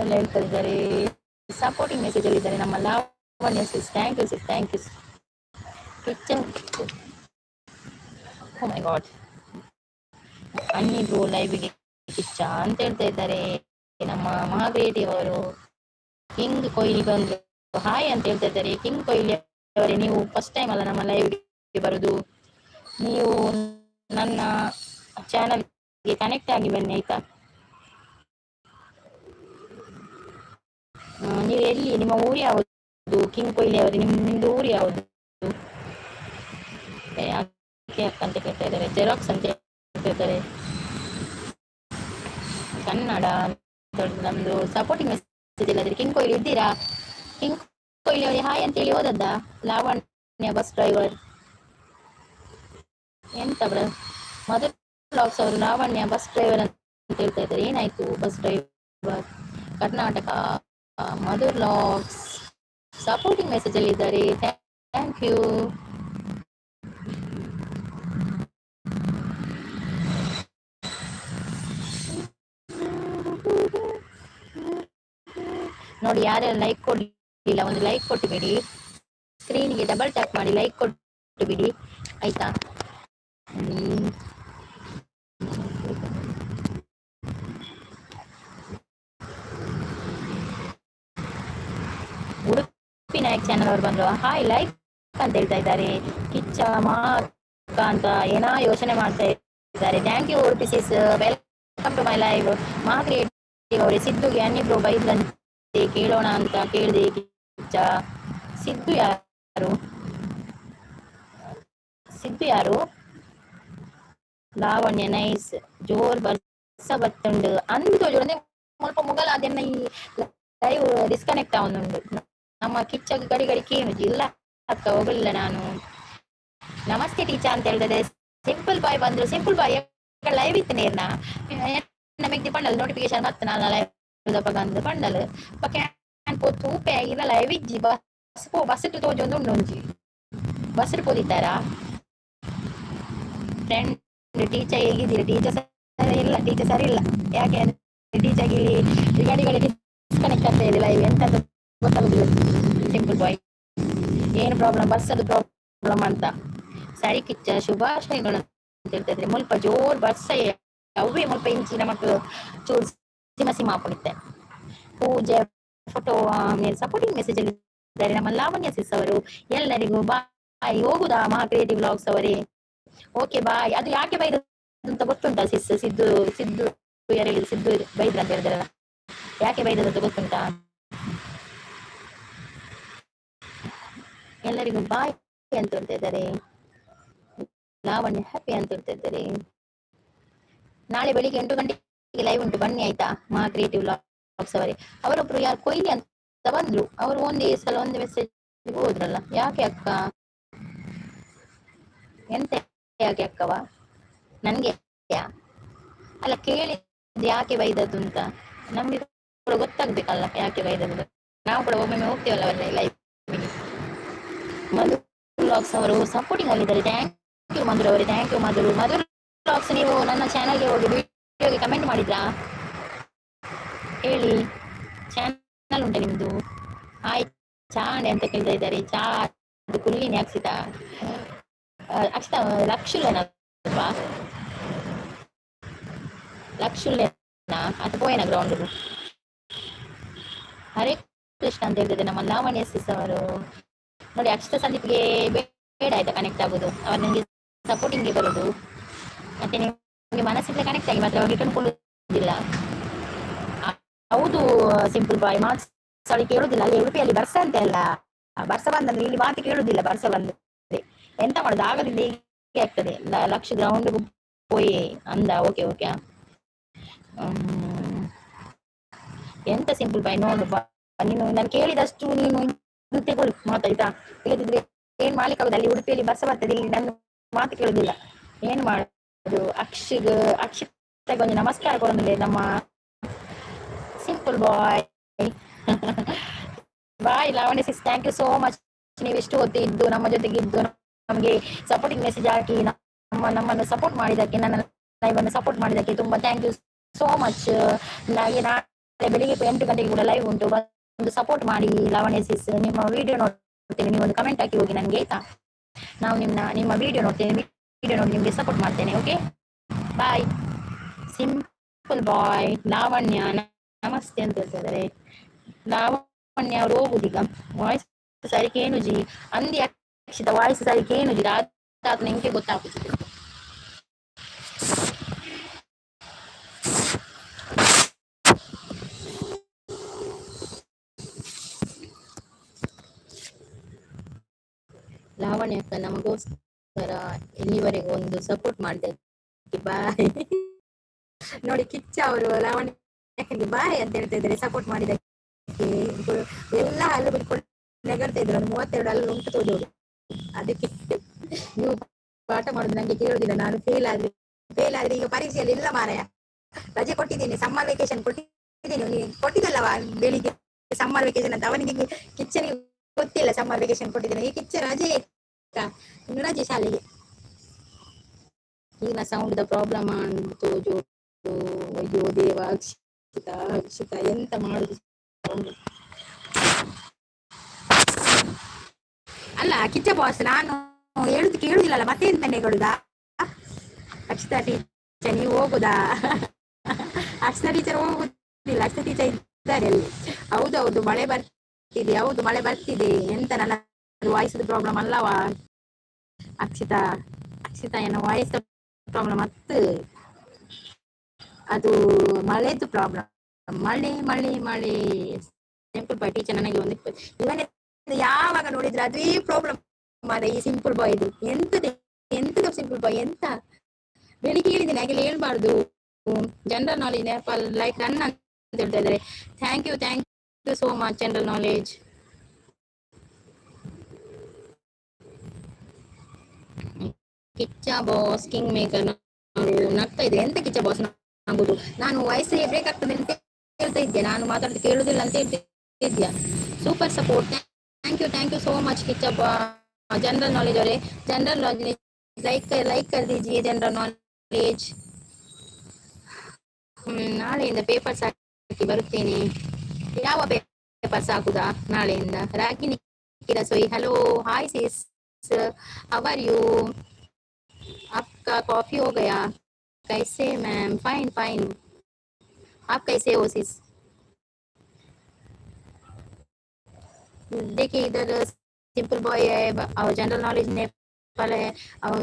ಎಲ್ಲ ಹೇಳ್ತಾ ಇದ್ದಾರೆ. ಸಪೋರ್ಟಿಂಗ್ ಮೆಸೇಜ್ ಹೇಳಿದ್ದಾರೆ ನಮ್ಮ Lavanya sis. Thank you sis, thank you. Kitchen oh my god ಅನ್ನಿಗೂ ಲೈವ್ಗೆ ಕಿಚ್ಚ ಅಂತ ಹೇಳ್ತಾ ಇದ್ದಾರೆ ನಮ್ಮ ಮಹಾ ಕ್ರಿಯೇಟಿವ್ ಅವರು. ಕಿಂಗ್ ಕೊಹ್ಲಿ ಬಂದು ಹಾಯ್ ಅಂತ ಹೇಳ್ತಾ ಇದ್ದಾರೆ. ಕಿಂಗ್ ಕೊಹ್ಲಿ ಅವರೇ ನೀವು ಫಸ್ಟ್ ಟೈಮ್ ಅಲ್ಲ ನಮ್ಮ ಲೈವ್ಗೆ ಬರುದು, ನೀವು ನನ್ನ ಚಾನಲ್ಗೆ ಕನೆಕ್ಟ್ ಆಗಿ ಬನ್ನಿ ಆಯ್ತಾ. ನೀವು ಎಲ್ಲಿ, ನಿಮ್ಮ ಊರು ಯಾವುದು ಕಿಂಗ್ ಕೊಹ್ಲಿ ಅವರೇ? ನಿಮ್ದು ಊರು ಯಾವುದು ಅಂತ ಕೇಳ್ತಾ ಇದ್ದಾರೆ. ಜೆರಾಕ್ಸ್ ಅಂತ ಹೇಳ್ತಾರೆ, ಕನ್ನಡ ನಮ್ದು ಸಪೋರ್ಟಿಂಗ್ ಮೆಸೇಜ್ ಇಲ್ಲದ್ರೆ. ಕಿಂಗ್ ಕೊಹ್ಲಿ ಇದ್ದೀರಾ? ಕಿಂಗ್ ಕೊಹ್ಲಿ ಅವರಿಗೆ ಹಾಯ್ ಅಂತ ಹೇಳಿ ಹೋದದ್ದ ಲಾವಣ್ಯ ಬಸ್ ಡ್ರೈವರ್. ಎಂತ ಮಧುರ್ ಬ್ಲಾಗ್ಸ್ ಅವರು ಲಾವಣ್ಯ ಬಸ್ ಡ್ರೈವರ್ ಅಂತ ಹೇಳ್ತಾ ಇದ್ದಾರೆ. ಏನಾಯ್ತು bus driver? Karnataka Madhur blogs supporting message ಅಲ್ಲಿ ಇದ್ದಾರೆ. Thank you. ನೋಡಿ ಯಾರ್ಯಾರು ಲೈಕ್ ಕೊಡ್ಲಿಲ್ಲ ಒಂದು ಲೈಕ್ ಕೊಟ್ಟು ಬಿಡಿ, ಸ್ಕ್ರೀನ್ಗೆ ಡಬಲ್ ಟ್ಯಾಪ್ ಮಾಡಿ ಲೈಕ್ ಕೊಟ್ಟು ಬಿಡಿ ಆಯ್ತಾ. ಉಡುಪಿ ನಾಯಕ್ ಚಾನಲ್ ಅವರು ಬಂದ್ರು, ಹಾಯ್ ಲೈಕ್ ಅಂತ ಹೇಳ್ತಾ ಇದ್ದಾರೆ. ಕಿಚ್ಚ ಮಾಕ ಅಂತ ಏನೋ ಯೋಚನೆ ಮಾಡ್ತಾ ಇದ್ದಾರೆ. Thank you Udupi sis, welcome to my live. Maha creative ಅವರೇ ಸಿದ್ದುಗೆ ಅನ್ನಿಬ್ರು ಬೈದ್ರಂತೆ ಕೇಳೋಣ ಅಂತ ಕೇಳಿದೆ ಕಿಚ್ಚ. ಸಿದ್ದು ಯಾರು? ಸಿದ್ದು ಯಾರು? ಲಾವಣ್ಯ ನೈಸ್ ಜೋರ್ ಬರ್ಸ ಬತ್ತುಂಡು ಅಂದು ಜೋಡನೆ ಸ್ವಲ್ಪ ಮುಗಲ ಅದನ್ನ ಈ ಲೈವ್ ಡಿಸ್ಕನೆಕ್ಟ್ ಆವನುಂಡು. ನಮ್ಮ ಕಿಚ್ಚಗೆ ಗಡಿ ಗಡಿ ಕೇನುಜಿ ಇಲ್ಲ ಅಕ್ಕ ಹೋಗಲಿಲ್ಲ ನಾನು. ನಮಸ್ತೆ ಟೀಚರ್ ಅಂತ ಹೇಳಿದ್ರೆ ಸಿಂಪಲ್ ಬಾಯ್ ಬಂದ್ರು. ಸಿಂಪಲ್ ಬಾಯ್ ಲೈವ್ ಇತ್ತು ನೇರ್ನ ನಮಗೆ ಡಿಪಂಡ್ ನೋಟಿಫಿಕೇಶನ್ ಮತ್ತೆ ನಾನು ಲೈವ್ ಪಗಂದು ಪಂಡಲ್ ಕ್ಯಾನ್ ಪೊತ್ತು ಉಪ್ಪೆ ಲೈವ್ ಇಜ್ಜಿ ಬಸ್ ತೋಜೊಂದು ಉಂಡೊಂಜಿ ಬಸ್ ಪೋದಿತ್ತಾರಾ ಫ್ರೆಂಡ್ ಟೀಚರ್ ಹೇಗಿದ್ದೀರಿ ಟೀಚರ್ ಸರಿ ಇಲ್ಲ ಟೀಚರ್ ಸರಿ ಇಲ್ಲ ಯಾಕೆ ಟೀಚರ್ಗೆ ಇಲ್ಲಿ ಗಾಡಿಗಳು ಡಿಸ್ಕನೆಕ್ಟ್ ಆಗ್ತಾ ಇದೆ ಲೈವ್ ಎಂತ ಗೊತ್ತಾಗುದಿಲ್ಲ ಸಿಂಪಲ್ ಬಾಯ್ ಏನು ಪ್ರಾಬ್ಲಮ್ ಬಸ್ ಅದು ಪ್ರಾಬ್ಲಮ್ ಅಂತ ಸರಿ ಕಿಚ್ಚ ಶುಭಾಶಯಗಳು ಅಂತ ಹೇಳ್ತಿದ್ರೆ ಮುಲ್ಪ ಜೋರ್ ಬಸ್ ಅವೇ ಮುಲ್ಪ ಇಂಚಿನ ಮಕ್ಕಳು ಚೂರು ಸಿಮ ಸಿಮ ಹಾಕೊಂಡಿದ್ದೆ ಪೂಜೆ ಫೋಟೋ ಆಮೇಲೆ ಸಪೋರ್ಟಿಂಗ್ ಮೆಸೇಜ್ ಅಲ್ಲಿ ಇದ್ದಾರೆ ನಮ್ಮ ಲಾವಣ್ಯ ಸಿಸ್ ಅವರು ಎಲ್ಲರಿಗೂ ಬಾಯ್ ಹೋಗುದಾ ಮಹಾ ಕ್ರಿಯೇಟಿವ್ ವ್ಲಾಗ್ಸ್ ಅವರೇ ಓಕೆ ಬಾಯ್ ಅದು ಯಾಕೆ ಬೈದ ಅಂತ ಗೊತ್ತುಂಟಾ ಸಿದ್ದು ಸಿದ್ದು ಯಾರು ಹೇಳಿದ್ರು ಸಿದ್ದು ಬೈದ್ರ ಅಂತ ಹೇಳಿದ್ರಲ್ಲ ಯಾಕೆ ಬೈದದಂತ ಗೊತ್ತುಂಟಾ ಎಲ್ಲರಿಗೂ ಬಾಯ್ ಅಂತ ಹೇಳ್ತಾ ಇದ್ದಾರೆ ಲಾವಣ್ಯ ಹ್ಯಾಪಿ ಅಂತ ಹೇಳ್ತಾ ಇದ್ದಾರೆ ನಾಳೆ ಬೆಳಿಗ್ಗೆ 8 ಗಂಟೆಗೆ ಲೈವ್ ಉಂಟು ಬನ್ನಿ ಆಯ್ತಾ ಮಹಾ ಕ್ರಿಯೇಟಿವ್ ವ್ಲಾಗ್ಸ್ ಅವರೇ ಅವರೊಬ್ರು ಯಾರು ಕೊಯ್ಲಿ ಅಂತ ಬಂದ್ರು ಅವರು ಒಂದೇ ಸಲ ಒಂದೇ ಮೆಸೇಜ್ ಹೋದ್ರಲ್ಲ ಯಾಕೆ ಅಕ್ಕ ಎಂತ ಯಾಕೆ ಅಕ್ಕವ ನನ್ಗೆ ಅಲ್ಲ ಕೇಳಿದ್ ಯಾಕೆ ಬೈದದ್ದು ಅಂತ ನಮ್ಗೆ ಕೂಡ ಗೊತ್ತಾಗ್ಬೇಕಲ್ಲ ಯಾಕೆ ಬೈದದ್ದು ನಾವು ಕೂಡ ಒಮ್ಮೊಮ್ಮೆ ಹೋಗ್ತೇವಲ್ಲ ಅವರ ಲೈಫ್ ಮಧು ವ್ಲಾಗ್ಸ್ ಅವರು ಸಪೋರ್ಟಿಂಗ್ ಅಲ್ಲಿದ್ದಾರೆ ಥ್ಯಾಂಕ್ ಯು ಮಧುರ್ ಅವರೇ ಥ್ಯಾಂಕ್ ಯು ಮಧುರ್ ವ್ಲಾಗ್ಸ್ ನೀವು ನನ್ನ ಚಾನಲ್ಗೆ ಹೋಗಿ ವಿಡಿಯೋಗೆ ಕಮೆಂಟ್ ಮಾಡಿದ್ರಾ ಹೇಳಿ ಚಾನಲ್ ಉಂಟಾ ನಿಮ್ದು ಆಯ್ತು ಚಾಂಡೆ ಅಂತ ಕೇಳ್ತಾ ಇದ್ದಾರೆ ಚಾ ಅದು ಕುಲ್ಲಿನಿ ಅಕ್ಷಿತಾ ಲಕ್ಷುಲೇನಲ್ವಾ ಲಕ್ಷುಲೇನಾ ಅದು ಪೋಯನ ಗ್ರೌಂಡ್ ಹರೇ ಕೃಷ್ಣ ಅಂತ ಹೇಳ್ತಿದ್ದೆ ನಮ್ಮ ಲಾವಣ್ಯ ಸಿಸ್ ಅವರು ನೋಡಿ ಅಕ್ಷತಾ ಸಂದೀಪ್ಗೆ ಬೇಡ ಆಯ್ತಾ ಕನೆಕ್ಟ್ ಆಗೋದು ಅವ್ರು ನನಗೆ ಸಪೋರ್ಟಿಂಗ್ಗೆ ಬರೋದು ಮತ್ತೆ ನಿಮಗೆ ಮನಸ್ಸಿಗೆ ಕನೆಕ್ಟ್ ಆಗಿ ಮಾತ್ರ ಅವ್ರಿಗೆ ಇಟ್ಕೊಳ್ಳೋದಿಲ್ಲ ಹೌದು ಸಿಂಪಲ್ ಬಾಯ್ ಮಾರ್ಕ್ಸ್ ಅವಳಿಗೆ ಕೇಳುದಿಲ್ಲ ಅಲ್ಲಿ ಉಡುಪಿಯಲ್ಲಿ ಬರ್ಸ ಅಂತ ಅಲ್ಲ ಬರ್ಸ ಬಂದಂದ್ರೆ ಇಲ್ಲಿ ಮಾತು ಕೇಳುದಿಲ್ಲ ಬರ್ಸ ಬಂದ್ರೆ ಎಂತ ಮಾಡುದು ಆಗದಿಂದ ಹೀಗೆ ಆಗ್ತದೆ ಲಕ್ಷ ಗ್ರೌಂಡ್ ಪೋಯಿ ಅಂದ ಓಕೆ ಓಕೆ ಎಂತ ಸಿಂಪಲ್ ಬಾಯ್ ನೋಡು ನೀನು ನಾನು ಕೇಳಿದಷ್ಟು ನೀನು ತಗೊಳ್ಳಿ ಮಾತಾಯ್ತಾ ಇಲ್ಲದಿದ್ರೆ ಏನ್ ಮಾಡ್ಲಿಕ್ಕೆ ಆಗುದು ಅಲ್ಲಿ ಉಡುಪಿಯಲ್ಲಿ ಬಸ್ ಬರ್ತದೆ ಇಲ್ಲಿ ನನ್ನ ಮಾತು ಕೇಳುದಿಲ್ಲ ಏನ್ ಮಾಡುದು ಅಕ್ಷಿತಾಗ ಒಂದು ನಮಸ್ಕಾರ ಕೊಡೋದಿಲ್ಲ ನಮ್ಮ simple boy bye Lavanya sis thank you so much ನೀವು ಎಷ್ಟು ಹೊತ್ತಿದ್ದು ನಮ್ಮ ಜೊತೆಗೆ ಇದ್ದು ನಮಗೆ ಸಪೋರ್ಟಿಂಗ್ ಮೆಸೇಜ್ ಹಾಕಿ ನಮ್ಮನ್ನು ಸಪೋರ್ಟ್ ಮಾಡಿದಕ್ಕೆ ನನ್ನ ಲೈವ್ ಅನ್ನು ಸಪೋರ್ಟ್ ಮಾಡಿದಕ್ಕೆ ತುಂಬಾ ಥ್ಯಾಂಕ್ ಯು ಸೋ ಮಚ್ ನಾಳೆ ಬೆಳಿಗ್ಗೆ 8 ಗಂಟೆಗೆ ಕೂಡ ಲೈವ್ ಉಂಟು ಒಂದು ಸಪೋರ್ಟ್ ಮಾಡಿ ಲಾವಣ್ಯ ಸಿಸ್ ನಿಮ್ಮ ವಿಡಿಯೋ ನೋಡ್ತೇನೆ ನೀವು ಒಂದು ಕಮೆಂಟ್ ಹಾಕಿ ಹೋಗಿ ನನಗೆ ಆಯ್ತಾ ನಾವು ನಿಮ್ಮ ವಿಡಿಯೋ ನೋಡ್ತೇನೆ ವಿಡಿಯೋ ನೋಡಿ ನಿಮಗೆ ಸಪೋರ್ಟ್ ಮಾಡ್ತೇನೆ ಓಕೆ ಬಾಯ್ ಸಿಂಪಲ್ ಬಾಯ್ ಲಾವಣ್ಯ ನಮಸ್ತೆ ಅಂತ ಹೇಳ್ತಿದ್ದಾರೆ ಲಾವಣ್ಯ ಅವ್ರು ಹೋಗುದೀಗ ವಾಯ್ಸ್ ಸರಿ ಕೇನುಜಿ ಅಂದಿ ಅಕ್ಷಿತ ವಾಯ್ಸ್ ಸರಿ ಕೇನುಜಿ ರಾತ್ ನಿಂಗೆ ಗೊತ್ತಾಗ್ತದೆ ಲಾವಣ್ಯ ಅಕ್ಕ ನಮಗೋಸ್ಕರ ಇಲ್ಲಿವರೆಗೂ ಒಂದು ಸಪೋರ್ಟ್ ಮಾಡಿದೆ ಬಾಯ್ ನೋಡಿ ಕಿಚ್ಚ ಅವರು ಲಾವಣ್ಯ ಬಾಯ್ ಅಂತ ಹೇಳ್ತಾ ಇದ್ದಾರೆ ಸಪೋರ್ಟ್ ಮಾಡಿದಕ್ಕೆ ಎಲ್ಲ ಹಲ್ಲು ಬಿಟ್ಕೊಂಡು ನೆಗಡ್ತಾ ಇದ್ರು 32 ಹಲ್ಲು ಉಂಟು ತೋಜೋದು ಅದಕ್ಕೆ ನೀವು ಪಾಠ ಮಾಡುದು ನಂಗೆ ಕೇಳುದಿಲ್ಲ ನಾನು ಫೇಲ್ ಆದ್ರೆ ಈಗ ಪರೀಕ್ಷೆಯಲ್ಲಿ ಇಲ್ಲ ಮಾರಾಯ ರಜೆ ಕೊಟ್ಟಿದ್ದೀನಿ ಸಮ್ಮರ್ ವೆಕೇಶನ್ ಕೊಟ್ಟಿದ್ದೀನಿ ಕೊಟ್ಟಿದ್ದಲ್ಲವಾ ಬೆಳಿಗ್ಗೆ ಸಮ್ಮರ್ ವೆಕೇಶನ್ ಅಂತ ಅವನಿಗೆ ಕಿಚ್ಚನಿಗೆ ಗೊತ್ತಿಲ್ಲ ಸಮ್ಮರ್ ವೆಕೇಶನ್ ಕೊಟ್ಟಿದ್ದೇನೆ ಈ ಕಿಚ್ಚ ರಜೆ ಇನ್ನು ರಜೆ ಶಾಲೆಗೆ ಈಗ ಸೌಂಡ್ ಪ್ರಾಬ್ಲಮ್ ಅಂತು ಅಯ್ಯೋ ದೇವ ಅಕ್ಷಿತ ಎಂತ ಮಾಡುದು ಅಲ್ಲ ಕಿಚ್ಚ ಬಾಸ್ ನಾನು ಹೇಳುದು ಕೇಳುದಿಲ್ಲಲ್ಲ ಮತ್ತೆ ಎಂತ ನೆಗಡುದಾ ಅಕ್ಷಿತಾ ಟೀಚರ್ ನೀವು ಹೋಗುದಾ ಅಕ್ಷಿತಾ ಟೀಚರ್ ಹೋಗುದಿಲ್ಲ ಅಕ್ಷಿತಾ ಟೀಚರ್ ಇದ್ದಾರೆ ಅಲ್ಲಿ ಹೌದೌದು ಮಳೆ ಬರ್ತಿದೆ ಹೌದು ಮಳೆ ಬರ್ತಿದೆ ಎಂತ ನನ್ನ ವಾಯ್ಸ್ ಪ್ರಾಬ್ಲಮ್ ಅಲ್ಲವಾ ಅಕ್ಷಿತಾ ಏನೋ ವಾಯ್ಸ್ ಪ್ರಾಬ್ಲಮ್ ಮತ್ತು ಅದು ಮಳೆದು ಪ್ರಾಬ್ಲಮ್ ಮಳೆ ಸಿಂಪಲ್ ಬಾಯ್ ಟೀಚರ್ ನನಗೆ ಒಂದು ಇವನೇ ಯಾವಾಗ ನೋಡಿದ್ರೆ ಅದೇ ಪ್ರಾಬ್ಲಮ್ ಮಾಡ ಈ ಸಿಂಪಲ್ ಬಾಯ್ ಇದು ಎಂತದ ಸಿಂಪಲ್ ಬಾಯ್ ಎಂತ ಬೆಳಿಗ್ಗೆ ಹೇಳಿದ್ದೀನಿ ಹಾಗೆಲ್ಲ ಹೇಳ್ಬಾರ್ದು general knowledge Nepal like run ಅಂತ ಹೇಳ್ತಾ ಇದ್ದಾರೆ thank you so much general knowledge Kichcha boss king maker ನಗ್ತಾ ಇದೆ ಎಂತ ಕಿಚ್ಚ ಬಾಸ್ ನಂಬುದು ನಾನು ವಯಸ್ಸೇ ಬ್ರೇಕ್ ಆಗ್ತದೆ ಅಂತ ಅಂತ ಇದ್ದೆ, ನಾನು ಮಾತಾಡೋದು ಕೇಳುದಿಲ್ಲ ಅಂತ ಹೇಳ್ತಿದ್ಯಾ. Super support, thank you so much किचप. जनरल नॉलेज ಅವರೇ, ಜನರಲ್ ನಾಲೆಜ್ ಲೈಕ್ कर दीजिए ಜನರಲ್ ನಾಲೆಜ್. ನಾಳೆಯಿಂದ ಪೇಪರ್ಸ್ ಹಾಕಿ ಬರುತ್ತೇನೆ. ಯಾವ ಪೇಪರ್ಸ್ ಹಾಕುದಾ ನಾಳೆಯಿಂದ? ರಾಗಿಣಿ रसोई, hello hi sis, how are you? आपका कॉफी हो गया? कैसे मैम? फाइन फाइन, आप कैसे हो सिस? देखिए इधर सिंपल बॉय है और जनरल नॉलेज नेपाल है और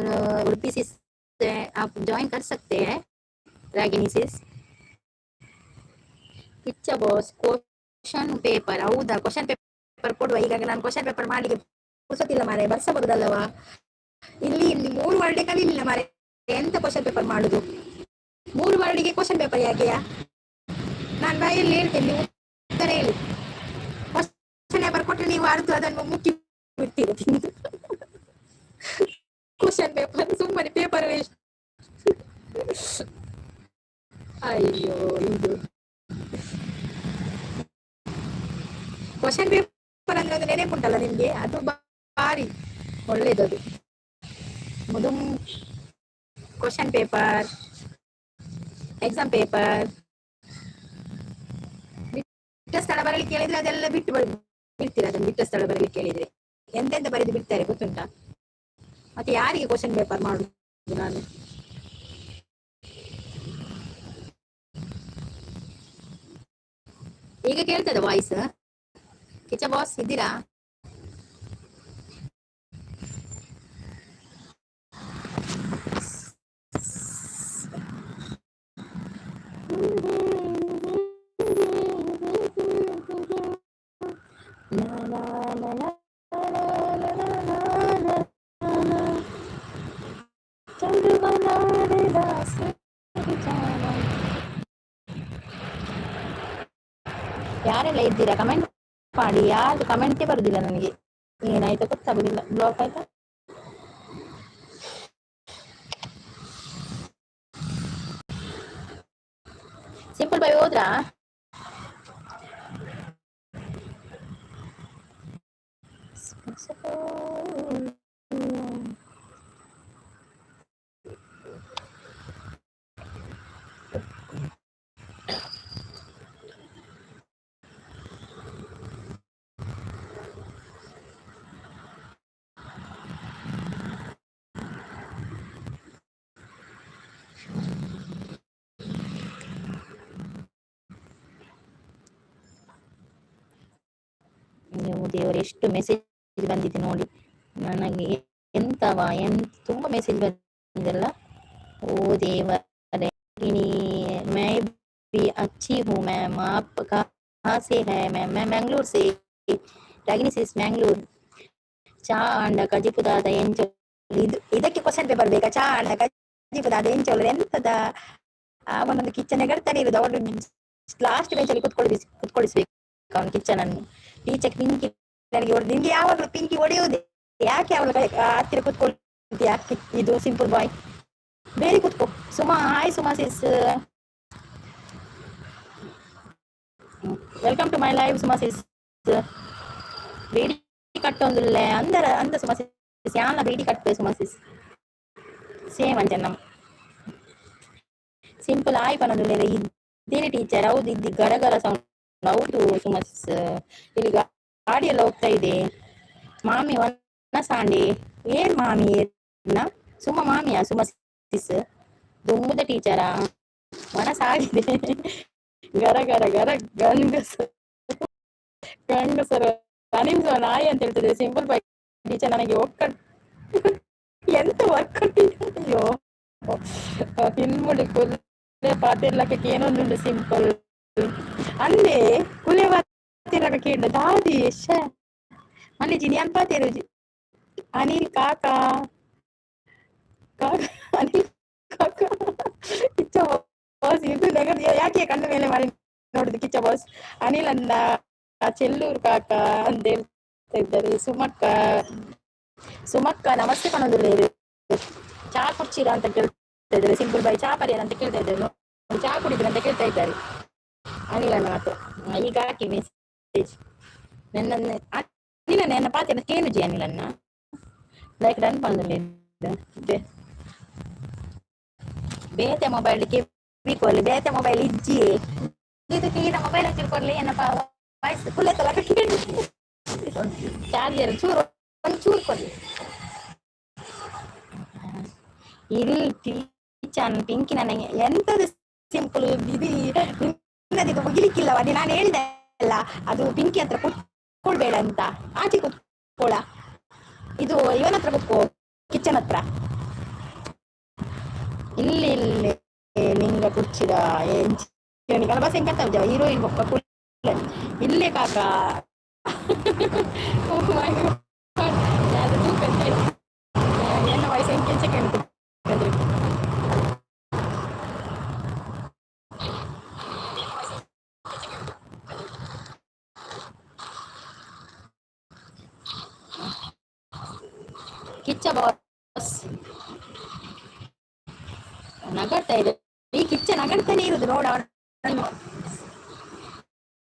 उड़पी सिस है, आप ज्वाइन कर सकते हैं रागिनी सिस. ಕಿಚ್ಚ ಬಾಸ್ ಕ್ವಶನ್ ಪೇಪರ್, ಹೌದಾ? ಕ್ವಶನ್ ಪೇಪರ್ ಕೊಡುವ. ಈಗ ನಾನು ಕ್ವಶನ್ ಪೇಪರ್ ಮಾಡಿ ಪುರ್ಸೊತ್ತಿಲ್ಲ ಮಾರೆ, ಬರ್ಸಬಹುದಲ್ಲವಾ? ಇಲ್ಲಿ 3 ವರ್ಡ್ ಕಲಿಲಿಲ್ಲ ಮಾರೆ, ಎಂತ ಕ್ವಶನ್ ಪೇಪರ್ ಮಾಡುದು? 3 ವರ್ಡಿಗೆ ಕ್ವಶನ್ ಪೇಪರ್ ಯಾಕೆಯಾ? ನಾನು ಬಾಯಲ್ಲಿ ಹೇಳ್ತೇನೆ, ನೀವು ಉತ್ತರ ಹೇಳಿ. ಕ್ವಶನ್ ಪೇಪರ್ ಕೊಟ್ಟರೆ ನೀವು ಅರ್ಧ ಅದನ್ನು ಮುಚ್ಚಿ ಬಿಡ್ತೀರ. ಕ್ವಶನ್ ಪೇಪರ್ ಸುಮ್ಮನೆ ಪೇಪರ್ ವೇಸ್ಟ್. ಅಯ್ಯೋ, ಇದು ಕ್ವಶನ್ ಪೇಪರ್ ಅಂದ್ರೆ ಅದು ನೆನಪುಂಟಲ್ಲ ನಿಮ್ಗೆ, ಅದು ಭಾರಿ ಒಳ್ಳೇದದು. ಮುದುಂ ಕ್ವಶನ್ ಪೇಪರ್, ಎಕ್ಸಾಮ್ ಪೇಪರ್, ಬಿಟ್ಟ ಸ್ಥಳ ಬರಲಿಕ್ಕೆ ಹೇಳಿದ್ರೆ ಅದೆಲ್ಲ ಬಿಟ್ಟು ಬಿಡ್ತೀರ. ಅದನ್ನು ಬಿಟ್ಟ ಸ್ಥಳ ಬರಲಿಕ್ಕೆ ಹೇಳಿದ್ರೆ ಎಂತೆಂತ ಬರೆದು ಬಿಡ್ತಾರೆ ಗೊತ್ತುಂಟಾ? ಮತ್ತೆ ಯಾರಿಗೆ ಕ್ವಶನ್ ಪೇಪರ್ ಮಾಡುದು ನಾನು? ಈಗ ಕೇಳ್ತದ ವಾಯ್ಸ್? ಕಿಚ್ಚ ಬಾಸ್ ಇದ್ದೀರಾ? ಯಾರೆಲ್ಲ ಇದ್ದೀರಾ ಕಮೆಂಟ್ ಮಾಡಿ. ಯಾರು ಕಮೆಂಟೇ ಬರುದಿಲ್ಲ ನನಗೆ, ಏನಾಯ್ತಾ ಗೊತ್ತಾಗುದಿಲ್ಲ. ಬ್ಲಾಕ್ ಆಯ್ತಾ? ಸಿಂಪಲ್ ಬಾಯ್ ಹೋದ್ರಾ? ನೀವು ದೇವರು, ಎಷ್ಟು ಮೆಸೇಜ್ ಬಂದಿದೆ ನೋಡಿ ನನಗೆ. ಎಂತವಾ ತುಂಬಾ ಮೆಸೇಜ್ ಬಂದಿಲ್ಲ. ओ देवरे, मैं भी अच्छी हूँ मैम, आप कहाँ से है मैम? मैं मैंगलोर से. ರಾಗಿಣಿ ಸಿಸ್ ಮ್ಯಾಂಗ್ಳೂರ್. ಚಾ ಅಂಡ ಕಜಿಪುದಾದ ಎಂಚೊಲ್. ಇದಕ್ಕೆ ಕ್ವಶನ್ ಪೇಪರ್ ಬೇಕಾ? ಚಾ ಅಂಡ ಕಜಿಪುದಾದ ಎಂಚೊಲ್ ಎಂತದ? ಅವನೊಂದು ಕಿಚನ್ ಎಗರ್ತಾನೆ ಇರುದು. ಅವನು ಲಾಸ್ಟ್ ಬೆಂಚಲ್ಲಿ ಕುತ್ಕೊಳಿಸ್ಬೇಕು ಅವನು ಕಿಚನ್ ಅನ್ನು. ಟೀಚರ್ ಪಿಂಕಿ ನನಗೆ ಹೊಡೆದು, ನಿಮ್ಗೆ ಯಾವಾಗಲೂ ಪಿಂಕಿ ಹೊಡೆಯುವುದೇ, ಯಾಕೆ ಅವಳ ಹತ್ತಿರ ಕುತ್ಕೊಳ್ತೀಯಾ? ಇದು ಸಿಂಪಲ್ ಬಾಯ್ ಬೇರೆ ಕುತ್ಕೋ. Suma, hi Suma sis, welcome to my live Suma sis. ಬೇಡಿ ಕಟ್ಟೊಂದುಲ್ಲ ಅಂದ ಸುಮಾ ಸಿಸ್, ಯಾನ ಬೇಡಿ ಕಟ್ಟೆ Suma sis same Anjana simple ಆಯ್ ಪನ್ನೊಂದುಲ್ಲೇರ ಇದ್ದೇನೆ ಟೀಚರ್. ಹೌದು, ಇದ್ದಿ ಗರಗರ ಸೌಂಡ್. ಹೌದು ಸುಮಾ ಸಿಸ್, ಇಲ್ಲಿ ಗಾಡಿ ಎಲ್ಲ ಹೋಗ್ತಾ ಇದೆ. ಮಾಮಿ ಒನ್ನ ಸಾಂಡಿ ಏನ್ ಮಾಮಿ ಸುಮ್ಮ ಮಾಮಿಯಾ ಸುಮಾ ಸಿಸ್? ದುಮ್ಮದ ಟೀಚರಾ ಮನಸ್ಸಾಗಿದೆ. ಗರ ಗರ ಗರ ಗಂಡಸರ ಅನಿಮ್ಸ ನಾಯಿ ಅಂತ ಹೇಳ್ತದೆ. ಸಿಂಪಲ್ ಬೈ ಟೀಚರ್ ನನಗೆ ಒಕ್ಕಟ್ ಎಂತ ಒಕ್ಕಟ್ಟಿ. ಅಯ್ಯೋ, ಹಿನ್ಮುಡಿ ಕುಲೆ ಪಾತಿರ್ಲಕ್ಕೆ ಏನೊಂದುಂಡು ಸಿಂಪಲ್ ಅಂದೆ ಕುಲೆ ಪಾತಿರ್ಲಕ್ಕೆ ಕೇಳ ದಾದಿ ಮನೆ ಜಿನಿ ಅನ್ಪಾತಿರುಜಿ ಅನಿಲ್ ಕಾಕಾ ಅನಿಲ್ ಕಾಕಾ ಕಿಚ್ಚ ಬಾಸ್. ಇದು ನೆಗಡಿ ಯಾಕೆ ಕಣ್ಣ ಮೇಲೆ ಮಾಡಿ ನೋಡುದು ಕಿಚ್ಚ ಬಾಸ್? ಅನಿಲ್ ಅನ್ನ ಚೆಲ್ಲೂರು ಕಾಕ ಅಂತ ಹೇಳ್ತಾ ಇದ್ದಾರೆ. ಸುಮಕ್ಕ ನಮಸ್ತೆ ಕಣೋದಿಲ್ಲ. ಚಾ ಕುಡ್ಚೀರಾ ಅಂತ ಕೇಳ್ತಾ ಇದ್ದಾರೆ. ಸಿಂಪಲ್ ಬಾಯ್ ಚಾ ಪರಿಯರ್ ಅಂತ ಕೇಳ್ತಾ ಇದ್ದಾರೆ. ಚಾ ಕುಡಿದ್ರ ಅಂತ ಕೇಳ್ತಾ ಇದ್ದಾರೆ. ಅನಿಲನ ಮಾತು ಈಗ ಹಾಕಿ ಮೆಸೇಜ್ ನನ್ನ ಅನಿಲನ என்ன பார்த்து எனக்கு கேணுச்சு அனிலன்னா லைக் ரன் பண்ணல ಬೇತೆ ಮೊಬೈಲ್ಗೆ ಬಿಕೊಲ್ಲಿ ಬೇತೆ ಮೊಬೈಲ್ ಇಜ್ಜಿ ಇದಕ್ಕೆ ಈಗ ಮೊಬೈಲ್ ಹಚ್ಚಿರ್ಕೊಡ್ಲಿ ಏನಪ್ಪ ವಾಯ್ಸ್ ಫುಲ್ ಐತಲ್ಲ ಚಾರ್ಜರ್ ಚೂರು ಒಂಚೂರು ಕೊಡ್ಲಿ ಇಲ್ಲಿ ಟೀಚರ್ ಪಿಂಕಿ ನನಗೆ ಎಂತದು ಸಿಂಪಲ್ ಇದು ನಿನ್ನದಿದು ಮುಗಿಲಿಕ್ಕಿಲ್ಲವ ನಾನು ಹೇಳಿದೆ ಅಲ್ಲ ಅದು ಪಿಂಕಿ ಹತ್ರ ಕುತ್ಕೊಳ್ಬೇಡ ಅಂತ ಆಚೆ ಕುತ್ಕೊಳ್ಳ ಇದು ಇವನ ಹತ್ರ ಕುತ್ಕೋ ಕಿಚನ್ ಹತ್ರ ಇಲ್ಲಿ ಇಲ್ಲಿ ಲಿಂಗ ಕುಚ್ಚಿದ ಕಲಬಾಸ ಹೆಂಗಂತ ಹೀರೋಯಿನ್ ಬೊಕ್ಕ ಇಲ್ಲೇ ಕಾಕ என்ன வயசு எங்கேச்சு கேட்டு ಕಿಚ್ಚ ಬಾಸ್ ನಗಡ್ತಾ ಇದೆ ಈ ಕಿಚ್ಚ ನಗಡ್ತಾನೆ ಇರುದು ನೋಡ ಅವನು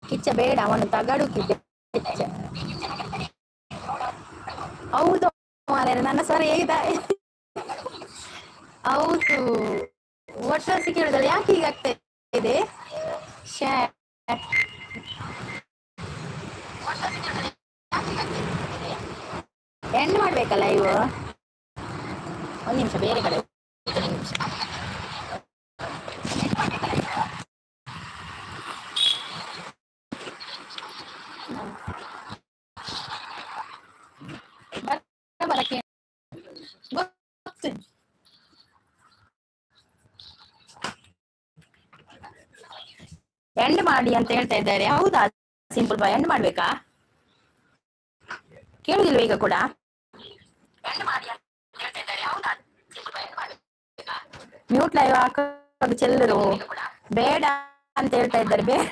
ಕಿಚ್ಚ ಬೇಡ ಅವನು ತಗಡು ಕಿಚ್ಚ ಹೌದು ಮಾರ್ರೆ ನನ್ನ ಸ್ವರ ಹೇಗಿದೆ ಹೌದು ಒಟ್ಟಾಸಿ ಕೇಳಿದ್ರೆ ಯಾಕೆ ಹೀಗಾಗ್ತಾ ಇದೆ ಎಂಡ್ ಮಾಡ್ಬೇಕಲ್ಲ ಇವು ಒಂದು ನಿಮಿಷ ಬೇರೆ ಕಡೆ ನಿಮಿಷ ಬರಕ್ಕೆ ಎಂಡ್ ಮಾಡಿ ಅಂತ ಹೇಳ್ತಾ ಇದ್ದಾರೆ ಹೌದಾ ಸಿಂಪಲ್ ಬಾಯ್ ಎಂಡ್ ಮಾಡ್ಬೇಕಾ ಕೇಳುದಿಲ್ವ ಈಗ ಕೂಡ ಮ್ಯೂಟ್ ಲೈವ್ ಹಾಕೋದು ಚೆಲ್ಲರು ಬೇಡ ಅಂತ ಹೇಳ್ತಾ ಇದ್ದಾರೆ ಬೇಡ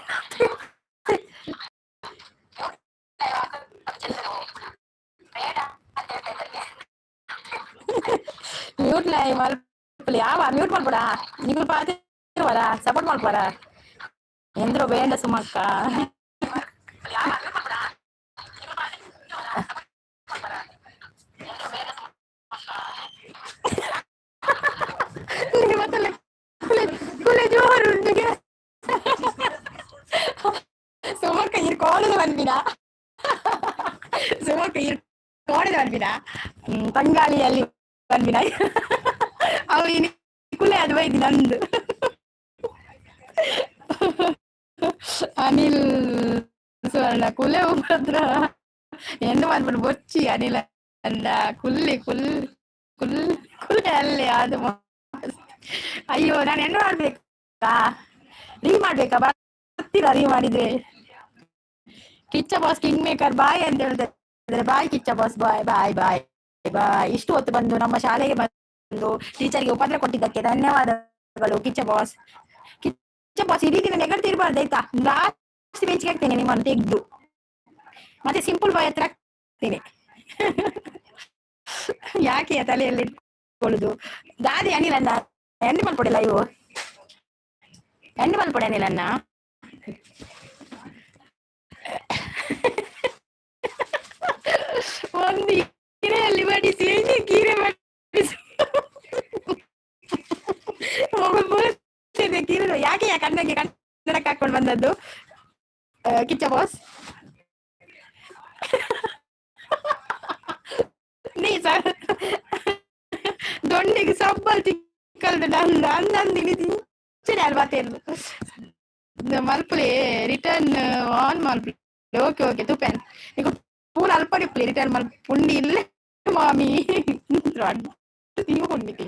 ಮ್ಯೂಟ್ ಲೈವ್ ಮಲ್ಪಲಿ ಯಾವ ಮ್ಯೂಟ್ ಮಾಡ್ಬೋಡ ನೀವು ಪಾತಿರುವರ ಸಪೋರ್ಟ್ ಮಾಡ್ಬೋರ ಎಂದ್ರು ಬೇಡ ಸುಮಕ್ಕ சுமக்க இருக்கோடுது வந்தினா சுமக்க இருக்கோடுது வந்தினா ತಂಗಾಳಿಯಲ್ಲಿ ಬಂದಿನ ಅವಳು ಕುಲೆ ಅದು ಬೈದಿ ನಂದು ಅನಿಲ್ ಸುವರ್ಣ ಕುಲೆ ಉಪದ್ರ ಎಂದು ಮಾಡ್ಬಿಟ್ಟು ಬೊಚ್ಚಿ ಅನಿಲ್ ಅಂದ ಕುಲ್ಲಿ ಕುಲ್ಲೆ ಅಲ್ಲೇ ಅದು ಅಯ್ಯೋ ನಾನು ಹೆಣ್ಣು ಮಾಡ್ಬೇಕಾ ರೀ ಮಾಡ್ಬೇಕಾ ಬರ್ತೀರಾ ರೀ ಮಾಡಿದ್ರೆ ಕಿಚ್ಚ ಬಾಸ್ ಕಿಂಗ್ ಮೇಕರ್ ಬಾಯ್ ಅಂತ ಹೇಳ್ತಾರೆ ಬಾಯ್ ಕಿಚ್ಚ ಬಾಸ್ ಬಾಯ್ ಬಾಯ್ ಬಾಯ್ ಬಾಯ್ ಇಷ್ಟು ಹೊತ್ತು ಬಂದು ನಮ್ಮ ಶಾಲೆಗೆ ಬಂದು ಟೀಚರ್ಗೆ ಉಪದ್ರ ಕೊಟ್ಟಿದ್ದಕ್ಕೆ ಧನ್ಯವಾದಗಳು ಕಿಚ್ಚ ಬಾಸ್ ಈ ರೀತಿ ನೆಗಡ್ತಿರ್ಬಾರ್ದು ಆಯ್ತಾ ಲಾಸ್ಟ್ ಬೆಂಚ್ಗೆ ಹಾಕ್ತೇನೆ ನಿಮ್ಮನ್ನು ತೆಗೆದು ಮತ್ತೆ ಸಿಂಪಲ್ ಬಾಯ್ ಹತ್ರ ಹಾಕ್ತೇನೆ ಯಾಕೆ ತಲೆಯಲ್ಲಿ ಇಟ್ಕೊಳ್ಳುದು ದಾದಿ ಅನಿಲನ್ನ ಎಂಡ್ ಮಾಡ್ಕೊಡಿಲ್ಲ ಇವು ಎಂಡ್ ಮಾಡ್ಕೊಡಿ ಅನಿಲನ್ನ ಒಂದು ಕೀರೆಯಲ್ಲಿ ಬಡಿಸಿ ಕೀರೆ ಬಡಿಸಿ ಕೀರೆ ಯಾಕೆ ಕಣ್ಣಿಗೆ ಕನ್ನಡಕ್ಕೆ ಹಾಕೊಂಡು ಬಂದದ್ದು ಕಿಚ್ಚ ಬಾಸ್ ನೀ ಸರ್ ದೊಂಡಿಗೆ ಸಬ್ಬಲ್ ಚಿಕ್ಕಲ್ದು ನಂದು ಅಂದಂದಿಗೆ ಅಲ್ವಾತೇನು ಮಲ್ಪುಲೆ ರಿಟರ್ನ್ ಆನ್ ಮಲ್ಪುಲೆ ಓಕೆ ಓಕೆ ತುಪ್ಪೇನ್ ಈಗ ಪೂರ ಅಲ್ಪಡಿಪ್ಲೆ ರಿಟರ್ನ್ ಮಲ್ ಪುಂಡಿ ಇಲ್ಲ ಮಾಮಿ ನೀವು ಹೊಂದಿತಿ